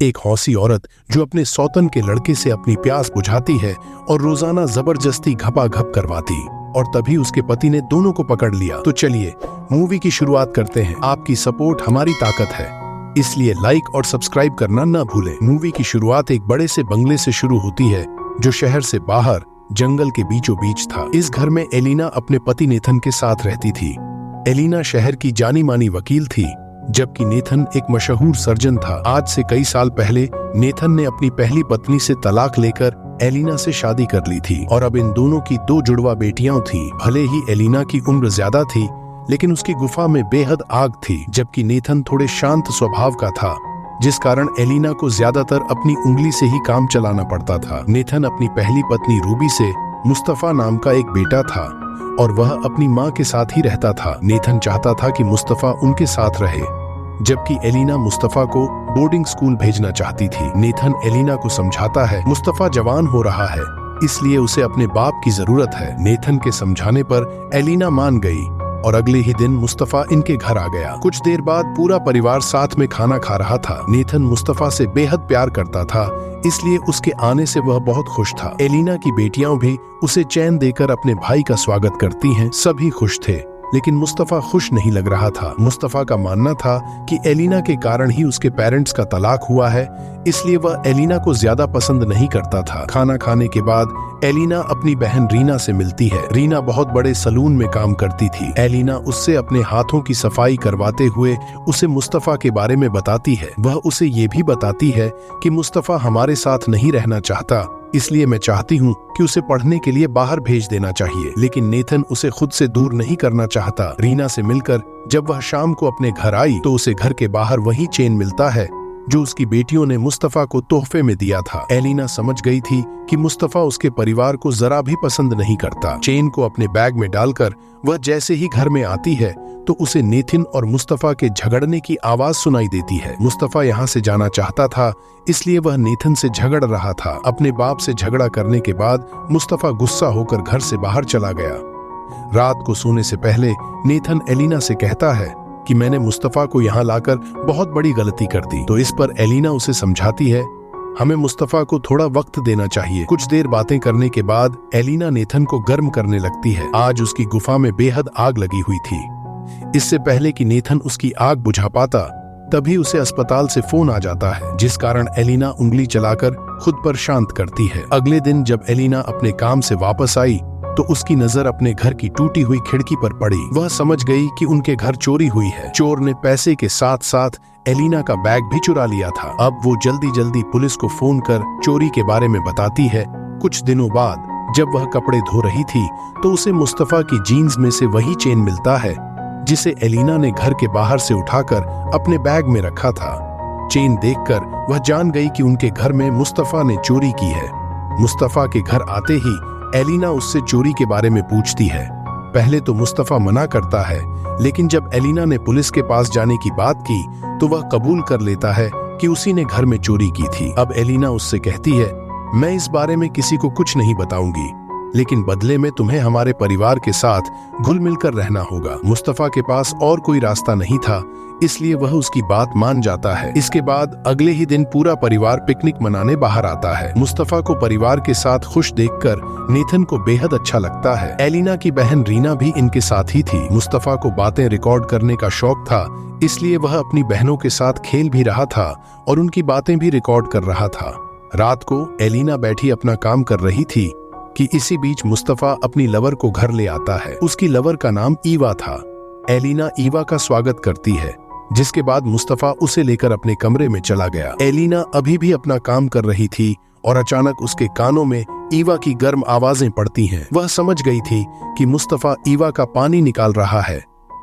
एक हौसी औरत जो अपने सौतन के लड़के से अपनी प्यास बुझाती है और रोजाना जबरदस्ती घपाघप करवाती, और तभी उसके पति ने दोनों को पकड़ लिया। तो चलिए मूवी की शुरुआत करते हैं। आपकी सपोर्ट हमारी ताकत है, इसलिए लाइक और सब्सक्राइब करना न भूलें। मूवी की शुरुआत एक बड़े से बंगले से शुरू होती है जो शहर से बाहर जंगल के बीचों बीच था। इस घर में एलिना अपने पति नेथन के साथ रहती थी। एलिना शहर की जानी मानी वकील थी, जबकि नेथन एक मशहूर सर्जन था। आज से कई साल पहले नेथन ने अपनी पहली पत्नी से तलाक लेकर एलिना से शादी कर ली थी और अब इन दोनों की 2 जुड़वा बेटियां थीं। भले ही एलिना की उम्र ज्यादा थी, लेकिन उसकी गुफा में बेहद आग थी, जबकि नेथन थोड़े शांत स्वभाव का था, जिस कारण एलिना को ज्यादातर अपनी उंगली से ही काम चलाना पड़ता था। नेथन अपनी पहली पत्नी रूबी से मुस्तफा नाम का एक बेटा था और वह अपनी माँ के साथ ही रहता था। नेथन चाहता था कि मुस्तफा उनके साथ रहे, जबकि एलिना मुस्तफा को बोर्डिंग स्कूल भेजना चाहती थी। नेथन एलिना को समझाता है मुस्तफा जवान हो रहा है, इसलिए उसे अपने बाप की जरूरत है। नेथन के समझाने पर एलिना मान गई और अगले ही दिन मुस्तफा इनके घर आ गया। कुछ देर बाद पूरा परिवार साथ में खाना खा रहा था। नेथन मुस्तफा से बेहद प्यार करता था, इसलिए उसके आने से वह बहुत खुश था। एलिना की बेटियां भी उसे चैन देकर अपने भाई का स्वागत करती हैं। सभी खुश थे, लेकिन मुस्तफा खुश नहीं लग रहा था। मुस्तफा का मानना था कि एलिना के कारण ही उसके पेरेंट्स का तलाक हुआ है, इसलिए वह एलिना को ज्यादा पसंद नहीं करता था। खाना खाने के बाद एलिना अपनी बहन रीना से मिलती है। रीना बहुत बड़े सलून में काम करती थी। एलिना उससे अपने हाथों की सफाई करवाते हुए उसे मुस्तफा के बारे में बताती है। वह उसे ये भी बताती है कि मुस्तफा हमारे साथ नहीं रहना चाहता, इसलिए मैं चाहती हूँ कि उसे पढ़ने के लिए बाहर भेज देना चाहिए। लेकिन नेथन उसे खुद से दूर नहीं करना चाहता। रीना से मिलकर जब वह शाम को अपने घर आई तो उसे घर के बाहर वही चेन मिलता है जो उसकी बेटियों ने मुस्तफा को तोहफे में दिया था। एलिना समझ गई थी कि मुस्तफा उसके परिवार को जरा भी पसंद नहीं करता। चेन को अपने बैग में डालकर वह जैसे ही घर में आती है तो उसे नेथन और मुस्तफा के झगड़ने की आवाज सुनाई देती है। मुस्तफा यहाँ से जाना चाहता था, इसलिए वह नेथन से झगड़ रहा था। अपने बाप से झगड़ा करने के बाद मुस्तफा गुस्सा होकर घर से बाहर चला गया। रात को सोने से पहले नेथन एलिना से कहता है कि मैंने मुस्तफा को यहाँ लाकर बहुत बड़ी गलती कर दी। तो इस पर एलिना उसे समझाती है हमें मुस्तफा को थोड़ा वक्त देना चाहिए। कुछ देर बातें करने के बाद एलिना नेथन को गर्म करने लगती है। आज उसकी गुफा में बेहद आग लगी हुई थी। इससे पहले कि नेथन उसकी आग बुझा पाता, तभी उसे अस्पताल से फोन आ जाता है, जिस कारण एलिना उंगली चलाकर खुद पर शांत करती है। अगले दिन जब एलिना अपने काम से वापस आई तो उसकी नजर अपने घर की टूटी हुई खिड़की पर पड़ी। वह समझ गई कि उनके घर चोरी हुई है। चोर ने पैसे के साथ साथ एलिना का बैग भी चुरा लिया था। अब वो जल्दी जल्दी पुलिस को फोन कर चोरी के बारे में बताती है। कुछ दिनों बाद जब वह कपड़े धो रही थी तो उसे मुस्तफा की जीन्स में से वही चेन मिलता है जिसे एलिना ने घर के बाहर से उठाकर अपने बैग में रखा था। चेन देखकर वह जान गई कि उनके घर में मुस्तफा ने चोरी की है। मुस्तफा के घर आते ही एलिना उससे चोरी के बारे में पूछती है। पहले तो मुस्तफा मना करता है, लेकिन जब एलिना ने पुलिस के पास जाने की बात की तो वह कबूल कर लेता है कि उसी ने घर में चोरी की थी। अब एलिना उससे कहती है मैं इस बारे में किसी को कुछ नहीं बताऊंगी, लेकिन बदले में तुम्हें हमारे परिवार के साथ घुल मिलकर रहना होगा। मुस्तफा के पास और कोई रास्ता नहीं था, इसलिए वह उसकी बात मान जाता है। इसके बाद अगले ही दिन पूरा परिवार पिकनिक मनाने बाहर आता है। मुस्तफा को परिवार के साथ खुश देखकर नेथन को बेहद अच्छा लगता है। एलिना की बहन रीना भी इनके साथ ही थी। मुस्तफा को बातें रिकॉर्ड करने का शौक था, इसलिए वह अपनी बहनों के साथ खेल भी रहा था और उनकी बातें भी रिकॉर्ड कर रहा था। रात को एलिना बैठी अपना काम कर रही थी कि इसी बीच मुस्तफा अपनी लवर को घर ले आता है। उसकी लवर का नाम ईवा था। एलिना ईवा का स्वागत करती है, जिसके बाद मुस्तफा उसे लेकर अपने कमरे में चला गया। एलिना अभी भी अपना काम कर रही थी और अचानक उसके कानों में ईवा की गर्म आवाजें पड़ती हैं। वह समझ गई थी कि मुस्तफा ईवा का पानी निकाल रहा है।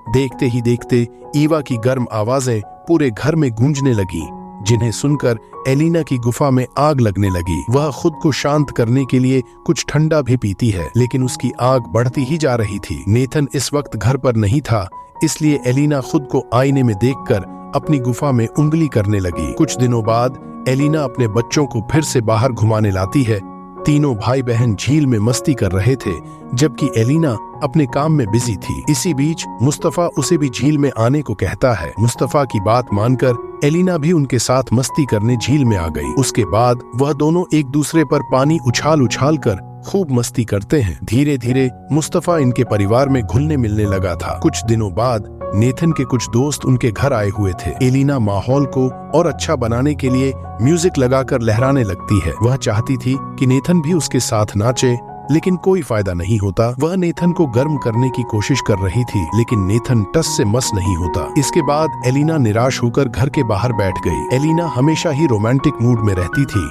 देखते ही देखते ईवा की गर्म आवाजें पूरे घर में गूंजने लगी, जिन्हें सुनकर एलिना की गुफा में आग लगने लगी। वह खुद को शांत करने के लिए कुछ ठंडा भी पीती है, लेकिन उसकी आग बढ़ती ही जा रही थी। नेथन इस वक्त घर पर नहीं था, इसलिए एलिना खुद को आईने में देखकर अपनी गुफा में उंगली करने लगी। कुछ दिनों बाद एलिना अपने बच्चों को फिर से बाहर घुमाने लाती है। तीनों भाई बहन झील में मस्ती कर रहे थे, जबकि एलिना अपने काम में बिजी थी। इसी बीच मुस्तफा उसे भी झील में आने को कहता है। मुस्तफा की बात मानकर एलिना भी उनके साथ मस्ती करने झील में आ गई। उसके बाद वह दोनों एक दूसरे पर पानी उछाल उछाल कर खूब मस्ती करते हैं। धीरे धीरे मुस्तफा इनके परिवार में घुलने मिलने लगा था। कुछ दिनों बाद नेथन के कुछ दोस्त उनके घर आए हुए थे। एलिना माहौल को और अच्छा बनाने के लिए म्यूजिक लगाकर लहराने लगती है। वह चाहती थी कि नेथन भी उसके साथ नाचे, लेकिन कोई फायदा नहीं होता। वह नेथन को गर्म करने की कोशिश कर रही थी, लेकिन नेथन टस से मस नहीं होता। इसके बाद एलिना निराश होकर घर के बाहर बैठ गई। एलिना हमेशा ही रोमांटिक मूड में रहती थी,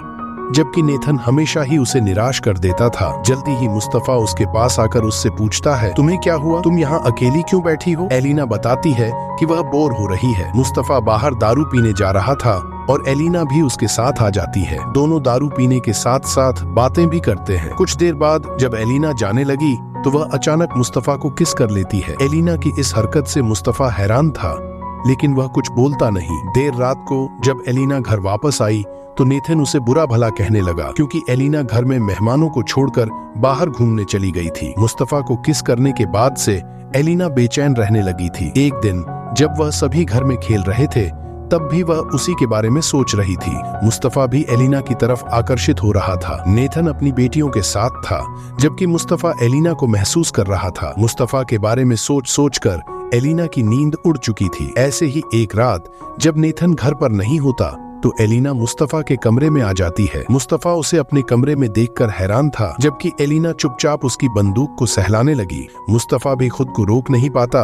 जबकि नेथन हमेशा ही उसे निराश कर देता था। जल्दी ही मुस्तफा उसके पास आकर उससे पूछता है, तुम्हें क्या हुआ? तुम यहाँ अकेली क्यों बैठी हो? एलिना बताती है कि वह बोर हो रही है। मुस्तफा बाहर दारू पीने जा रहा था और एलिना भी उसके साथ आ जाती है। दोनों दारू पीने के साथ साथ बातें भी करते हैं। कुछ देर बाद जब एलिना जाने लगी तो वह अचानक मुस्तफा को किस कर लेती है। एलिना की इस हरकत से मुस्तफा हैरान था, लेकिन वह कुछ बोलता नहीं। देर रात को जब एलिना घर वापस आई तो नेथन उसे बुरा भला कहने लगा, क्योंकि एलिना घर में मेहमानों को छोड़कर बाहर घूमने चली गई थी। मुस्तफा को किस करने के बाद से एलिना बेचैन रहने लगी थी। एक दिन जब वह सभी घर में खेल रहे थे, तब भी वह उसी के बारे में सोच रही थी। मुस्तफा भी एलिना की तरफ आकर्षित हो रहा था। नेथन अपनी बेटियों के साथ था, जबकि मुस्तफा एलिना को महसूस कर रहा था। मुस्तफा के बारे में सोच सोच कर एलिना की नींद उड़ चुकी थी। ऐसे ही एक रात जब नेथन घर पर नहीं होता तो एलिना मुस्तफा के कमरे में आ जाती है। मुस्तफा उसे अपने कमरे में देखकर हैरान था, जबकि एलिना चुपचाप उसकी बंदूक को सहलाने लगी। मुस्तफा भी खुद को रोक नहीं पाता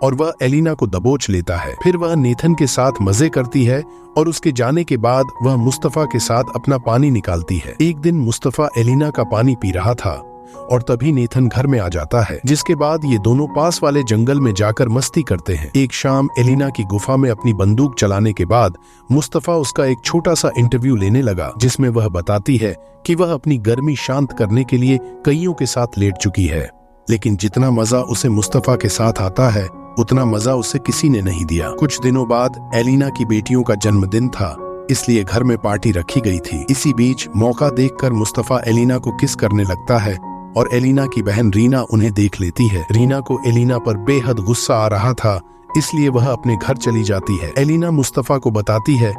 और वह एलिना को दबोच लेता है। फिर वह नेथन के साथ मजे करती है और उसके जाने के बाद वह मुस्तफा के साथ अपना पानी निकालती है। एक दिन मुस्तफा एलिना का पानी पी रहा था और तभी नेथन घर में आ जाता है, जिसके बाद ये दोनों पास वाले जंगल में जाकर मस्ती करते हैं। एक शाम एलिना की गुफा में अपनी बंदूक चलाने के बाद मुस्तफा उसका एक छोटा सा इंटरव्यू लेने लगा, जिसमें वह बताती है कि वह अपनी गर्मी शांत करने के लिए कईयों के साथ लेट चुकी है, लेकिन जितना मजा उसे मुस्तफा के साथ आता है उतना मजा उसे किसी ने नहीं दिया। कुछ दिनों बाद एलिना की बेटियों का जन्मदिन था, इसलिए घर में पार्टी रखी गई थी। इसी बीच मौका देखकर मुस्तफा एलिना को किस करने लगता है और एलिना की बहन रीना उन्हें देख लेती है। रीना को एलिना पर बेहद गुस्सा आ रहा था, इसलिए वह अपने घर चली जाती है। एलिना मुस्तफा को बताती है,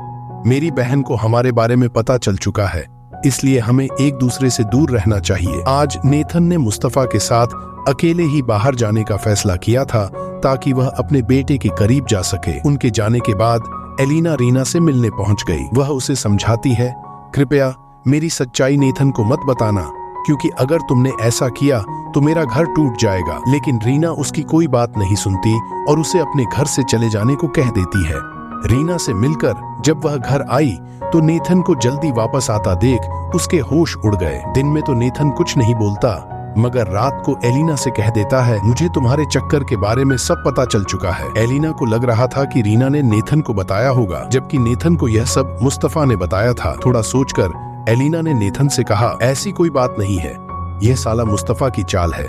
मेरी बहन को हमारे बारे में पता चल चुका है, इसलिए हमें एक दूसरे से दूर रहना चाहिए। आज नेथन ने मुस्तफा के साथ अकेले ही बाहर जाने का फैसला किया था ताकि वह अपने बेटे के करीब जा सके। उनके जाने के बाद एलिना रीना से मिलने पहुंच गई। वह उसे समझाती है, कृपया मेरी सच्चाई नेथन को मत बताना, क्योंकि अगर तुमने ऐसा किया तो मेरा घर टूट जाएगा। लेकिन रीना उसकी कोई बात नहीं सुनती और उसे अपने घर से चले जाने को कह देती है। रीना से मिलकर जब वह घर आई तो नेथन को जल्दी वापस आता देख उसके होश उड़ गए। दिन में तो नेथन कुछ नहीं बोलता, मगर रात को एलिना से कह देता है, मुझे तुम्हारे चक्कर के बारे में सब पता चल चुका है। एलिना को लग रहा था कि रीना ने नेथन को बताया होगा, जबकि नेथन को यह सब मुस्तफा ने बताया था। थोड़ा सोचकर एलिना ने नेथन से कहा, ऐसी कोई बात नहीं है, यह साला मुस्तफा की चाल है।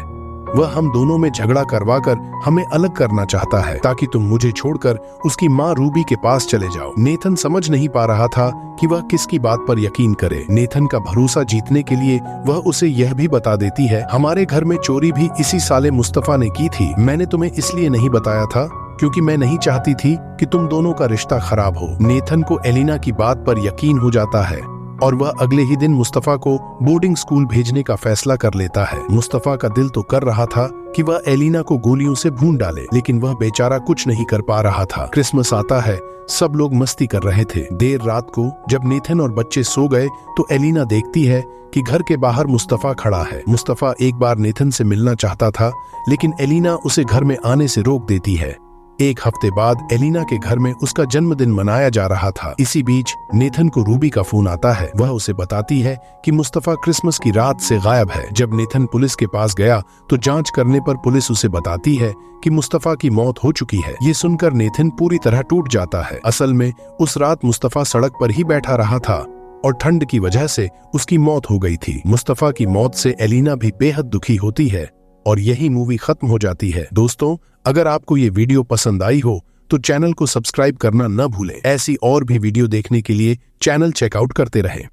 वह हम दोनों में झगड़ा करवाकर हमें अलग करना चाहता है ताकि तुम मुझे छोड़कर उसकी माँ रूबी के पास चले जाओ। नेथन समझ नहीं पा रहा था कि वह किसकी बात पर यकीन करे। नेथन का भरोसा जीतने के लिए वह उसे यह भी बता देती है, हमारे घर में चोरी भी इसी साले मुस्तफा ने की थी। मैंने तुम्हें इसलिए नहीं बताया था क्योंकि मैं नहीं चाहती थी कि तुम दोनों का रिश्ता खराब हो। नेथन को एलिना की बात पर यकीन हो जाता है और वह अगले ही दिन मुस्तफा को बोर्डिंग स्कूल भेजने का फैसला कर लेता है। मुस्तफा का दिल तो कर रहा था कि वह एलिना को गोलियों से भून डाले, लेकिन वह बेचारा कुछ नहीं कर पा रहा था। क्रिसमस आता है, सब लोग मस्ती कर रहे थे। देर रात को जब नेथन और बच्चे सो गए तो एलिना देखती है कि घर के बाहर मुस्तफा खड़ा है। मुस्तफा एक बार नेथन से मिलना चाहता था, लेकिन एलिना उसे घर में आने से रोक देती है। एक हफ्ते बाद एलिना के घर में उसका जन्मदिन मनाया जा रहा था। इसी बीच नेथन को रूबी का फोन आता है। वह उसे बताती है कि मुस्तफा क्रिसमस की रात से गायब है। जब नेथन पुलिस के पास गया तो जांच करने पर पुलिस उसे बताती है कि मुस्तफा की मौत हो चुकी है। ये सुनकर नेथन पूरी तरह टूट जाता है। असल में उस रात मुस्तफा सड़क पर ही बैठा रहा था और ठंड की वजह से उसकी मौत हो गई थी। मुस्तफा की मौत से एलिना भी बेहद दुखी होती है और यही मूवी खत्म हो जाती है। दोस्तों, अगर आपको ये वीडियो पसंद आई हो तो चैनल को सब्सक्राइब करना न भूलें। ऐसी और भी वीडियो देखने के लिए चैनल चेकआउट करते रहें।